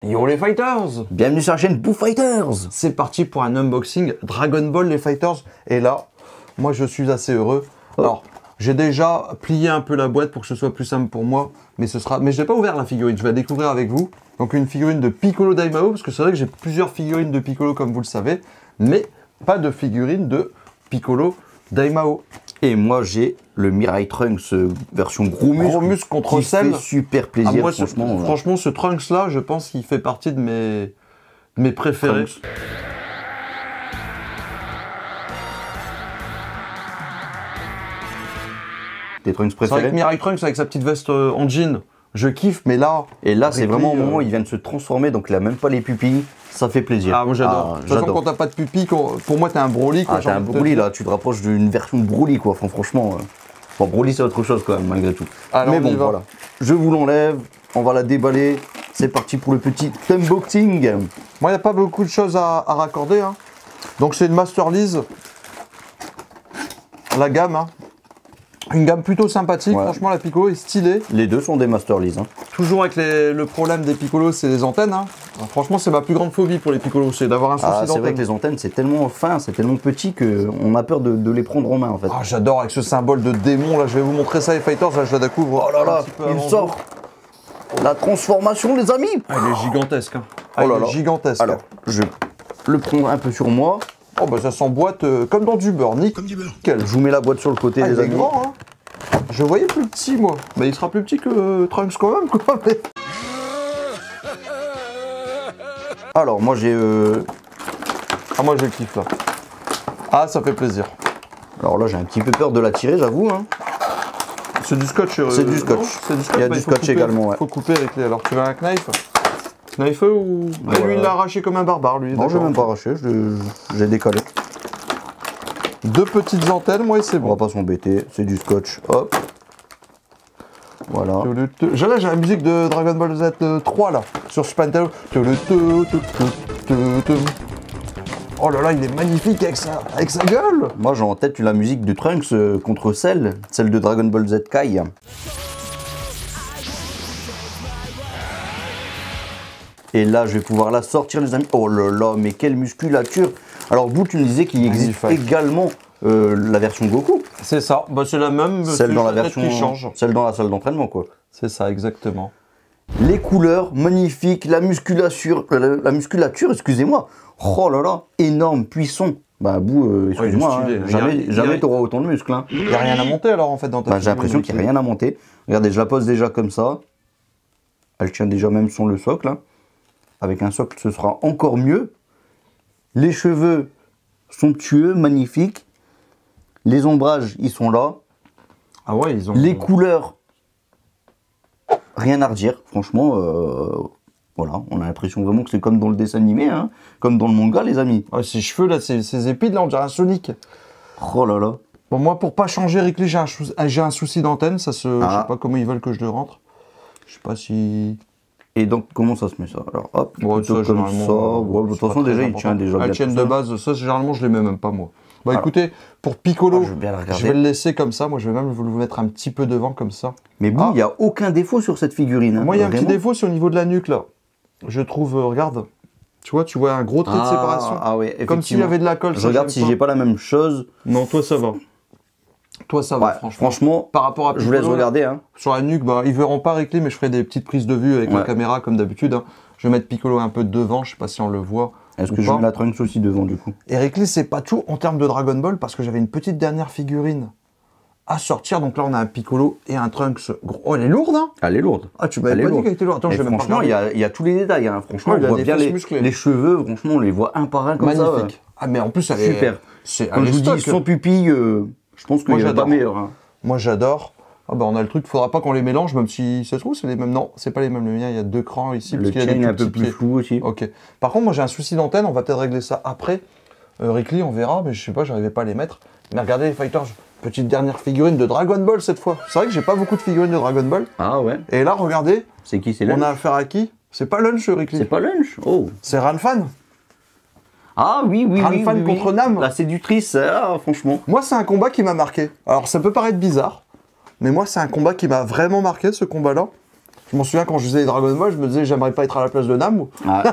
Yo les fighters! Bienvenue sur la chaîne Boo Fighters! C'est parti pour un unboxing Dragon Ball les fighters. Et là, moi je suis assez heureux. Alors, j'ai déjà plié un peu la boîte pour que ce soit plus simple pour moi. Mais je n'ai pas ouvert la figurine, je vais la découvrir avec vous. Donc une figurine de Piccolo Daimao, parce que c'est vrai que j'ai plusieurs figurines de Piccolo comme vous le savez. Mais pas de figurine de Piccolo Daimao. Et moi j'ai le Mirai Trunks version gros muscle contre qui Cell. fait super plaisir, moi, franchement. Franchement, ce Trunks là, je pense qu'il fait partie de mes préférés. Trunks. Tes Trunks C'est vrai préférés? que Mirai Trunks avec sa petite veste en jean, je kiffe, mais là... Et là c'est vraiment au moment où il il vient de se transformer, donc il a même pas les pupilles, ça fait plaisir. Ah, moi j'adore. De toute façon, quand t'as pas de pupille, pour moi t'es un Broly. Ah, t'es un Broly là, tu te rapproches d'une version de Broly quoi, franchement. Bon, Broly c'est autre chose quand même, malgré tout. Alors, mais bon, voilà. Je vous l'enlève, on va la déballer. C'est parti pour le petit unboxing. Moi, il n'y a pas beaucoup de choses à raccorder. Hein. Donc, c'est une Master Lease. La gamme, hein. Une gamme plutôt sympathique. Ouais. Franchement, la Piccolo est stylée. Les deux sont des Master Lease. Hein. Toujours avec le problème des Piccolos, c'est les antennes. Hein. Alors, franchement, c'est ma plus grande phobie pour les Piccolos, c'est d'avoir un souci d'antenne. C'est vrai que les antennes, c'est tellement fin, c'est tellement petit qu'on a peur de les prendre en main en fait. Ah, j'adore avec ce symbole de démon. Là, je vais vous montrer ça, les fighters. Là, je la découvre. Oh là là, il sort. La transformation, les amis. Ah, il est gigantesque. Hein. Ah, oh là là. Gigantesque. Alors, je le prends un peu sur moi. Oh bah ça s'emboîte comme dans du beurre, nickel. Comme du beurre. Je vous mets la boîte sur le côté, les amis. Grand, hein. Je voyais plus petit, moi. Mais il sera plus petit que Trunks quand même, quoi. Mais... Alors, moi j'ai... Ah, moi je kiffe là. Ah, ça fait plaisir. Alors là, j'ai un petit peu peur de la tirer, j'avoue. Hein. C'est du scotch. C'est du scotch. Il y a du scotch également, ouais. Faut couper avec les... Alors, tu veux un knife? Knife ou... Ouais, lui, il l'a arraché comme un barbare, lui. Non, je l'ai même pas arraché, j'ai décalé. Deux petites antennes, moi, c'est bon. On va pas s'embêter, c'est du scotch. Hop. Voilà. Là, j'ai la musique de Dragon Ball Z 3, là, sur Super Nintendo. Oh là là, il est magnifique avec sa gueule. Moi, j'ai en tête la musique de Trunks contre celle de Dragon Ball Z Kai. Et là, je vais pouvoir la sortir, les amis. Oh là là, mais quelle musculature! Alors, vous, tu me disais qu'il existe également la version Goku. C'est ça, bah, c'est la même. Celle dans la version qui change. Celle dans la salle d'entraînement, quoi. C'est ça, exactement. Les couleurs, magnifiques, la musculature, excusez-moi. Oh là là, énorme, puissant. Bah, Boo, excuse-moi, jamais t'auras autant de muscles. Hein. Il n'y a rien à monter alors, en fait, dans ta J'ai l'impression qu'il n'y a rien à monter. Regardez, je la pose déjà comme ça. Elle tient déjà même sur le socle. Hein. Avec un socle, ce sera encore mieux. Les cheveux somptueux, magnifiques. Les ombrages, ils sont là. Ah ouais, ils ont... Les couleurs, rien à redire. Franchement, voilà, on a l'impression vraiment que c'est comme dans le dessin animé, hein, comme dans le manga, les amis. Ah, ces cheveux, là, ces épines, là, on dirait un Sonic. Oh là là. Bon, moi, pour pas changer Rick Lee, j'ai un souci d'antenne. Ça se... Je sais pas comment ils veulent que je le rentre. Je sais pas si... Et donc, comment ça se met ça? Alors, hop, ouais, ça, comme ça. Ouais, de toute façon, déjà, il tient déjà bien. La chaîne de base, ça, généralement, je les mets même pas, moi. Bah, alors, écoutez, pour Piccolo, je vais le laisser comme ça. Moi, je vais même vous le mettre un petit peu devant, comme ça. Mais bon, il n'y a aucun défaut sur cette figurine. Hein, moi, il y a un petit défaut, c'est au niveau de la nuque, là. Je trouve, regarde. Tu vois un gros trait de séparation. Ah ouais, effectivement. Comme s'il y avait de la colle. Je regarde si j'ai pas la même chose. Non, toi, ça va. Toi, ça va, franchement, par rapport à Piccolo, je vous laisse regarder. Hein. Sur la nuque, bah, ils verront pas Rick Lee, mais je ferai des petites prises de vue avec la caméra, comme d'habitude. Hein. Je vais mettre Piccolo un peu devant, je sais pas si on le voit. Est-ce que je mets la Trunks aussi devant, du coup? Et Rick Lee, c'est pas tout en termes de Dragon Ball, parce que j'avais une petite dernière figurine à sortir. Donc là, on a un Piccolo et un Trunks. Oh, elle est lourde, hein? Elle est lourde. Ah, tu m'avais pas dit qu'elle était lourde. Attends, je vais franchement, il y a tous les détails. Hein. Franchement, on voit bien les cheveux. Franchement, on les voit un par un comme ça. Magnifique. Ah, mais en plus, elle est... Super. Comme je vous dis, sans pupille, je pense qu'il n'y a pas meilleur. Hein. Moi, j'adore. Ah bah on a le truc, faudra pas qu'on les mélange, même si ça se trouve c'est les mêmes. Non, c'est pas les mêmes. Le mien, il y a deux crans ici. Le tien est un peu plus flou aussi. Ok. Par contre, moi j'ai un souci d'antenne, on va peut-être régler ça après. Rick Lee, on verra, mais je sais pas, j'arrivais pas à les mettre. Mais regardez les fighters, petite dernière figurine de Dragon Ball cette fois. C'est vrai que j'ai pas beaucoup de figurines de Dragon Ball. Ah ouais. Et là, regardez. C'est qui, c'est Lunch? On a affaire à qui? C'est pas Lunch, Rick Lee. C'est pas Lunch. Oh. C'est Ranfan. Ah oui, Ranfan contre Nam. La séductrice, franchement. Moi, c'est un combat qui m'a marqué. Alors, ça peut paraître bizarre. Mais moi, c'est un combat qui m'a vraiment marqué, ce combat-là. Je m'en souviens quand je faisais les Dragon Ball, je me disais j'aimerais pas être à la place de Nam. Ah,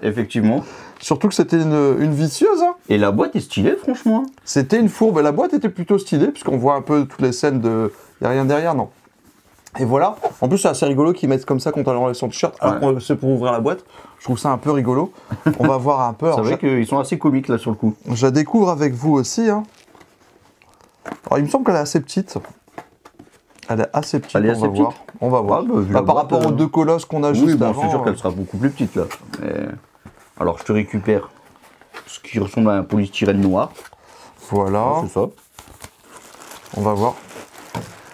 effectivement. Surtout que c'était une vicieuse. Hein. Et la boîte est stylée, franchement. C'était une fourbe. La boîte était plutôt stylée, puisqu'on voit un peu toutes les scènes de... Il n'y a rien derrière, non. Et voilà. En plus, c'est assez rigolo qu'ils mettent comme ça quand on enlève son t-shirt. Alors que c'est pour ouvrir la boîte. Je trouve ça un peu rigolo. On va voir un peu. C'est vrai qu'ils sont assez comiques, là, sur le coup. Je la découvre avec vous aussi. Hein. Alors, il me semble qu'elle est assez petite. Elle est assez petite, Elle est assez on va voir. On va voir. Ah, bah, vu la par boîte, rapport aux deux colosses qu'on a juste bon, avant. c'est sûr qu'elle sera beaucoup plus petite, là. Mais... Alors, je te récupère ce qui ressemble à un polystyrène noir. Voilà. C'est ça. On va voir.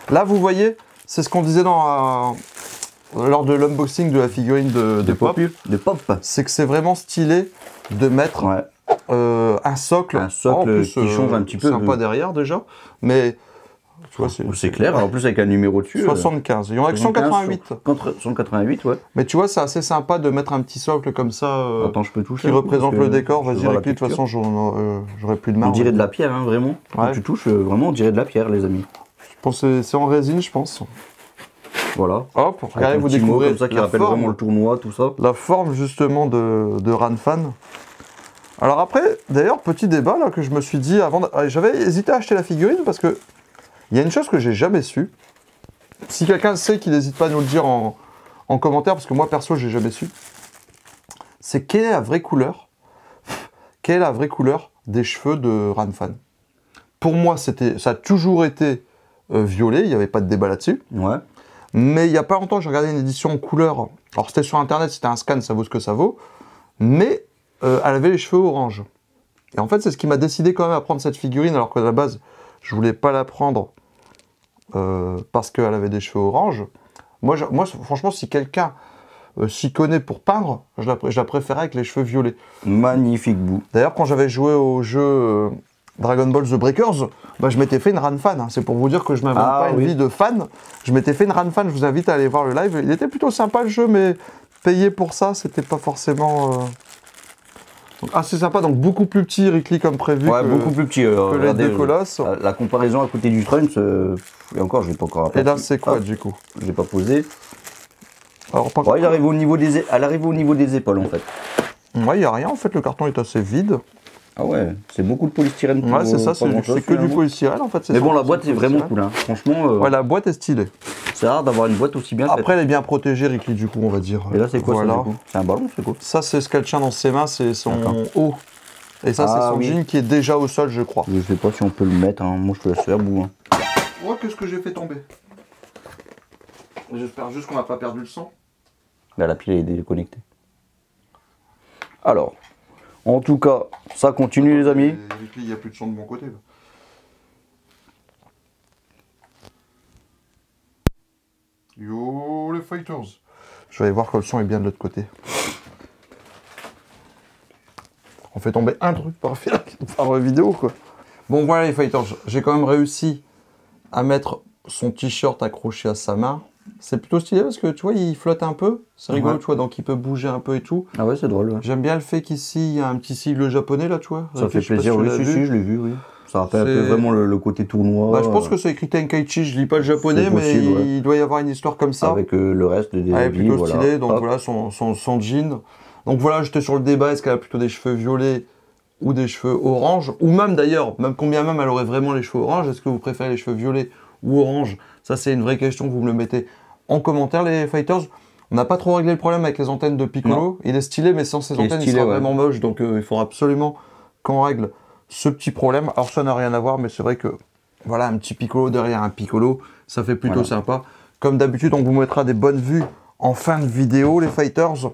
Là, vous voyez, c'est ce qu'on disait lors de l'unboxing de la figurine de Pop. Des pop. C'est que c'est vraiment stylé de mettre un socle. Un socle qui change un petit peu. Sympa derrière déjà. Mais tu vois, c'est clair. En plus, avec un numéro dessus. 75. Il y en a que 188. 188, ouais. Mais tu vois, c'est assez sympa de mettre un petit socle comme ça. Attends, je peux toucher. Qui représente le décor. Vas-y, Ricky, de toute façon, j'aurais plus de marre. On dirait de la pierre, hein, vraiment. Quand tu touches, vraiment, on dirait de la pierre, les amis. Je pense que c'est en résine, je pense. Voilà. Hop, regardez, vous découvrez comme ça qui rappelle vraiment le tournoi, tout ça. La forme justement de Ranfan. Alors après, d'ailleurs, petit débat là que je me suis dit avant, j'avais hésité à acheter la figurine parce que il y a une chose que j'ai jamais su. Si quelqu'un sait, qu'il n'hésite pas à nous le dire en commentaire, parce que moi perso, j'ai jamais su. C'est quelle est la vraie couleur quelle est la vraie couleur des cheveux de Ranfan. Pour moi, ça a toujours été violet, il n'y avait pas de débat là-dessus. Ouais. Mais il n'y a pas longtemps, j'ai regardé une édition en couleur. Alors c'était sur internet, c'était un scan, ça vaut ce que ça vaut. Mais elle avait les cheveux orange. Et en fait, c'est ce qui m'a décidé quand même à prendre cette figurine, alors qu'à la base, je voulais pas la prendre parce qu'elle avait des cheveux orange. Moi franchement, si quelqu'un s'y connaît pour peindre, je la préférais avec les cheveux violets. Magnifique bout. D'ailleurs, quand j'avais joué au jeu Dragon Ball The Breakers, bah, je m'étais fait une Ranfan. Hein. C'est pour vous dire que je m'invente pas une vie de fan. Je m'étais fait une Ranfan. Je vous invite à aller voir le live. Il était plutôt sympa le jeu, mais payer pour ça, c'était pas forcément assez sympa. Donc beaucoup plus petit, Ricky, comme prévu. Ouais, beaucoup plus petit. Que les deux colosses. La comparaison à côté du Trunks, et encore, je l'ai pas encore appris. Et là, c'est quoi du coup? Je l'ai pas posé. Alors, elle arrive au niveau des épaules en fait. Ouais, il n'y a rien en fait. Le carton est assez vide. Ah ouais, c'est beaucoup de polystyrène. Ouais, c'est ça, c'est que du polystyrène en fait. Mais bon, la boîte est vraiment cool, hein. Franchement. Ouais, la boîte est stylée. C'est rare d'avoir une boîte aussi bien faite. Après, elle est bien protégée, Ricky, du coup, on va dire. Et là, c'est quoi ça, du coup? C'est un ballon, c'est quoi? Ça, c'est ce qu'elle tient dans ses mains, c'est son haut. Et ça, c'est son jean qui est déjà au sol, je crois. Je sais pas si on peut le mettre, hein. Moi, je te laisse faire bout. Hein. Oh, qu'est-ce que j'ai fait tomber? J'espère juste qu'on n'a pas perdu le sang. Là, la pile est déconnectée. Alors, en tout cas, ça continue, les amis. Il n'y a plus de sang de mon côté. Là. Yo, les fighters. Je vais aller voir que le son est bien de l'autre côté. On fait tomber un truc par vidéo, quoi. Bon, voilà, les fighters. J'ai quand même réussi à mettre son t-shirt accroché à sa main. C'est plutôt stylé parce que tu vois, il flotte un peu. C'est rigolo, tu vois, donc il peut bouger un peu et tout. Ah ouais, c'est drôle. Ouais. J'aime bien le fait qu'ici, il y a un petit sigle japonais, là, tu vois. Ça fait plaisir, oui, si, je l'ai vu, oui. Ça rappelle un peu vraiment le côté tournoi. Bah, je pense que c'est écrit Tenkaichi, je lis pas le japonais, possible, mais il doit y avoir une histoire comme ça. Avec le reste des plutôt voilà. Stylé, donc voilà, son jean. Donc voilà, j'étais sur le débat, est-ce qu'elle a plutôt des cheveux violets ou des cheveux orange, ou même d'ailleurs, combien même elle aurait vraiment les cheveux orange, est-ce que vous préférez les cheveux violets ou orange? Ça, c'est une vraie question, vous me le mettez en commentaire, les fighters. On n'a pas trop réglé le problème avec les antennes de Piccolo. Non. Il est stylé, mais sans ces antennes, il sera vraiment moche. Donc il faudra absolument qu'on règle ce petit problème. Alors ça n'a rien à voir, mais c'est vrai que voilà, un petit Piccolo derrière un Piccolo, ça fait plutôt sympa. Comme d'habitude, on vous mettra des bonnes vues en fin de vidéo, les fighters.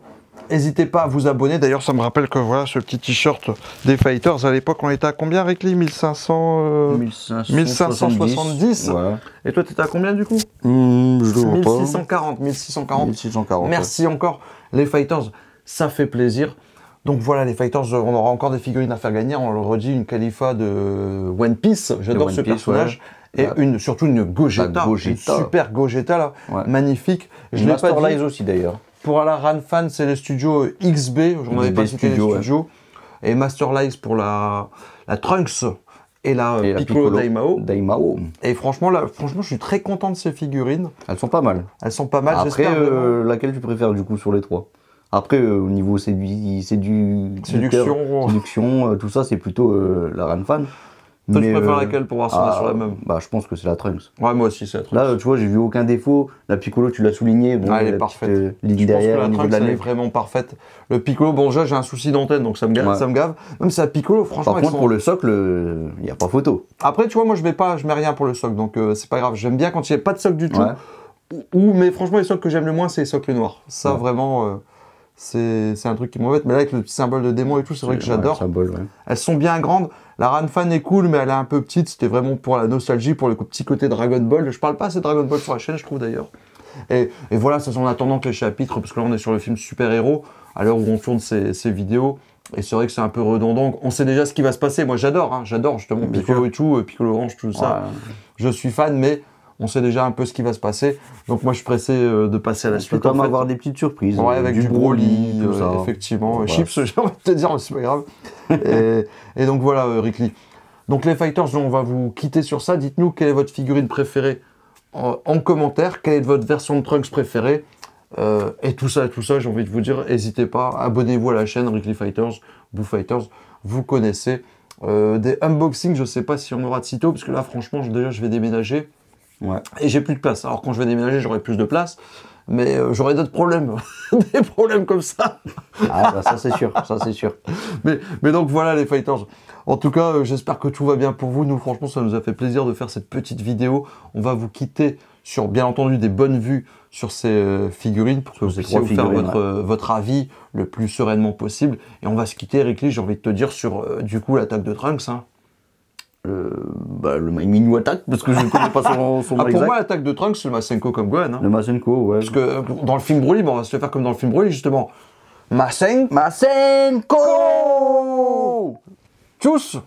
N'hésitez pas à vous abonner. D'ailleurs, ça me rappelle que voilà, ce petit t-shirt des fighters, à l'époque, on était à combien, Ricky? 1570. Ouais. Et toi, tu étais à combien du coup? Je le vois 1640. 1640. Merci encore, les fighters. Ça fait plaisir. Donc voilà, les fighters, on aura encore des figurines à faire gagner. On le redit, une Khalifa de One Piece. J'adore ce personnage. Ouais. Et surtout une Gogeta. Une super Gogeta, là. Ouais. Magnifique. Je l'ai pas dit aussi, d'ailleurs. Pour la Ranfan, c'est le studio XB, on n'avait pas cité les studios. Ouais. Et Master Lies pour la Trunks et la Et la Piccolo Daimao. Daimao. Et franchement, je suis très content de ces figurines. Elles sont pas mal. Elles sont pas mal, Après, j'espère vraiment. laquelle tu préfères du coup sur les trois? Après, au niveau Séduction. séduction, tout ça, c'est plutôt la Ranfan. Toi, tu préfères laquelle pour voir si on est sur la même? Bah, je pense que c'est la Trunks. Ouais, moi aussi, c'est la Trunks. Là, tu vois, j'ai vu aucun défaut. La Piccolo, tu l'as souligné. Bon, Elle est la parfaite. petite, ligne Je pense que derrière, la au niveau Trunks, de la elle est nuque. vraiment parfaite. Le Piccolo, bon, déjà, j'ai un souci d'antenne, donc ça me gave. Ouais. Ça me gave. Même si la Piccolo, franchement, Par contre, pour le socle, il n'y a pas photo. Après, tu vois, moi, je mets rien pour le socle, donc c'est pas grave. J'aime bien quand il n'y a pas de socle du tout. Ouais. Mais franchement, les socles que j'aime le moins, c'est les socles noirs. Ça, Ouais. vraiment, c'est un truc qui m'embête. Mais là, avec le petit symbole de démon et tout, c'est vrai que j'adore. Ouais, symbole, ouais. Elles sont bien grandes. La Ranfan est cool, mais elle est un peu petite. C'était vraiment pour la nostalgie, pour le petit côté Dragon Ball. Je parle pas assez de Dragon Ball sur la chaîne, je trouve d'ailleurs. Et voilà, ça c'est en attendant que les chapitres, parce que là on est sur le film super-héros, à l'heure où on tourne ces vidéos. Et c'est vrai que c'est un peu redondant. On sait déjà ce qui va se passer. Moi j'adore, hein, j'adore justement Bien Piccolo sûr. et tout, Piccolo Orange, tout ça. Ouais. Je suis fan, mais on sait déjà un peu ce qui va se passer. Donc moi je suis pressé de passer à la Tu peux suite. quand en même fait. avoir des petites surprises. Ouais, avec du Broly, tout ça. effectivement. Voilà. Chips, j'ai envie de te dire, mais c'est pas grave. et donc voilà, Rickly. Donc les Fighters, on va vous quitter sur ça. Dites-nous quelle est votre figurine préférée en commentaire. Quelle est votre version de Trunks préférée et tout ça, j'ai envie de vous dire, n'hésitez pas, abonnez-vous à la chaîne Rickly Fighters, Boo Fighters, vous connaissez. Des unboxings, je sais pas si on aura de sitôt, parce que là, franchement, déjà, je vais déménager. Ouais. Et j'ai plus de place. Alors quand je vais déménager, j'aurai plus de place. Mais j'aurai d'autres problèmes. Des problèmes comme ça. Ah, bah, ça c'est sûr, ça c'est sûr. Mais donc voilà les Fighters. En tout cas, j'espère que tout va bien pour vous. Nous, franchement, ça nous a fait plaisir de faire cette petite vidéo. On va vous quitter sur, bien entendu, des bonnes vues sur ces figurines pour que vous puissiez vous faire votre avis le plus sereinement possible. Et on va se quitter, Rickly, j'ai envie de te dire, sur, du coup, l'attaque de Trunks. Hein. Bah, le Minu attaque, parce que je ne connais pas son nom Pour exact. moi, l'attaque de Trunks, c'est le Masenko comme Gohan. Hein. Le Masenko, ouais. Parce que dans le film Broly, bon, on va se le faire comme dans le film Broly, justement. Masenko Masenko. Tchuss.